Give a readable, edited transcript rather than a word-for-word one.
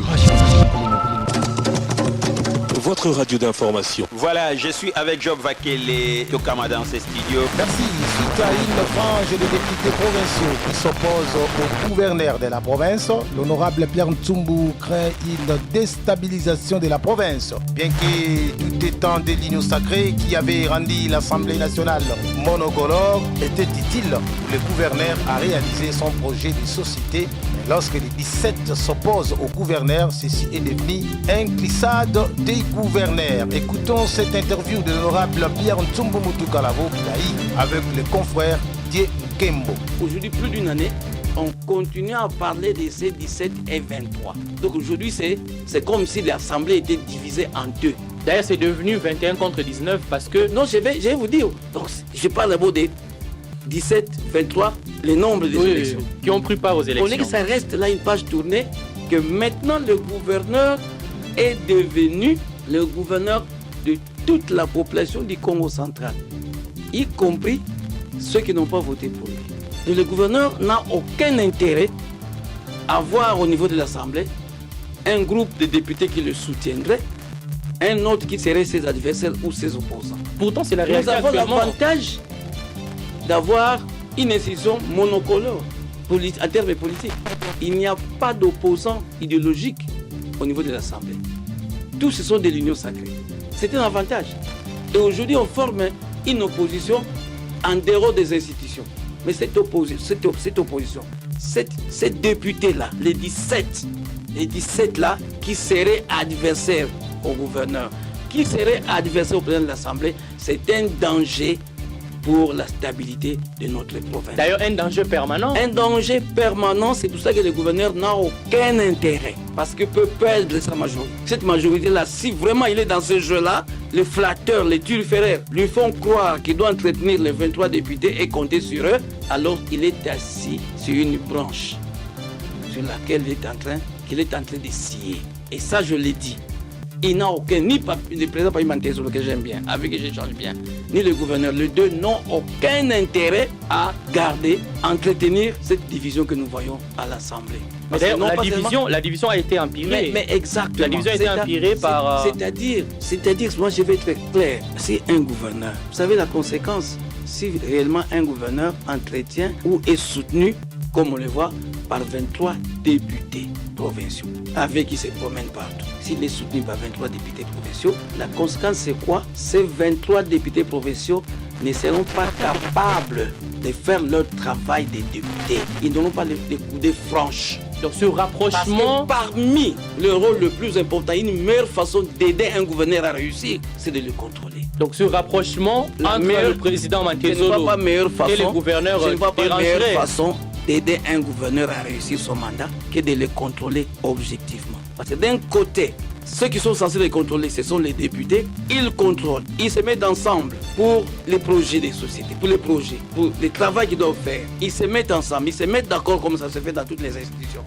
Radio. Votre radio d'information. Voilà, je suis avec Job Vakele Tokama dans ces studios. Merci. Suite à une frange de députés provinciaux qui s'opposent au gouverneur de la province, l'honorable Pierre Ntsumbu craint une déstabilisation de la province. Bien que tout étant des lignes sacrées qui avaient rendu l'Assemblée nationale monocolore, était utile, le gouverneur a réalisé son projet de société. Lorsque les 17 s'opposent au gouverneur, ceci est devenu un glissade des gouverneurs. Écoutons cette interview de l'honorable Pierre Ntsumbu Mutukalavo Kilaï avec le confrère Die Nkembo. Aujourd'hui, plus d'une année, on continue à parler de ces 17 et 23. Donc aujourd'hui, c'est comme si l'Assemblée était divisée en deux. D'ailleurs, c'est devenu 21 contre 19 parce que... Non, je vais vous dire. Donc, je parle d'abord des 17, 23, le nombre des élections. Qui ont pris part aux élections. On est que ça reste là une page tournée, que maintenant le gouverneur est devenu le gouverneur de toute la population du Congo central, y compris ceux qui n'ont pas voté pour lui. Et le gouverneur n'a aucun intérêt à voir au niveau de l'Assemblée un groupe de députés qui le soutiendrait, un autre qui serait ses adversaires ou ses opposants. Pourtant, c'est la réalité Nous avons actuellement. l'avantage d'avoir une institution monocolore en termes politiques. Il n'y a pas d'opposants idéologiques au niveau de l'Assemblée. Tous ce sont des lignes sacrées. C'est un avantage. Et aujourd'hui, on forme une opposition en dehors des institutions. Mais cette opposition, ces députés-là, les 17 là, qui seraient adversaires au gouverneur, qui seraient adversaires au président de l'Assemblée, c'est un danger pour la stabilité de notre province. D'ailleurs, un danger permanent. Un danger permanent, c'est pour ça que le gouverneur n'a aucun intérêt. Parce qu'il peut perdre sa majorité. Cette majorité-là, si vraiment il est dans ce jeu-là, les flatteurs, les turiféraires lui font croire qu'il doit entretenir les 23 députés et compter sur eux, alors il est assis sur une branche sur laquelle il est en train de scier. Et ça, je l'ai dit. Il n'a aucun, ni le président Papimantezo, que j'aime bien, avec qui j'échange bien, ni le gouverneur, les deux n'ont aucun intérêt à garder, entretenir cette division que nous voyons à l'Assemblée. D'ailleurs, la division a été empirée. Mais exactement. La division a été empirée par... C'est-à-dire, moi je vais être clair, c'est un gouverneur. Vous savez la conséquence, si réellement un gouverneur entretient ou est soutenu, comme on le voit, par 23 députés provinciaux, avec qui se promènent partout. S'il est soutenu par 23 députés provinciaux, la conséquence c'est quoi? Ces 23 députés provinciaux ne seront pas capables de faire leur travail des députés. Ils n'auront pas les coudées franches. Donc ce rapprochement... Parce que parmi le rôle le plus important, une meilleure façon d'aider un gouverneur à réussir, c'est de le contrôler. Donc ce rapprochement entre le président Mantezolo et le gouverneur façon d'aider un gouverneur à réussir son mandat que de le contrôler objectivement. Parce que d'un côté, ceux qui sont censés les contrôler, ce sont les députés. Ils contrôlent, ils se mettent ensemble pour les projets des sociétés, pour les projets, pour le travail qu'ils doivent faire. Ils se mettent ensemble, ils se mettent d'accord comme ça se fait dans toutes les institutions.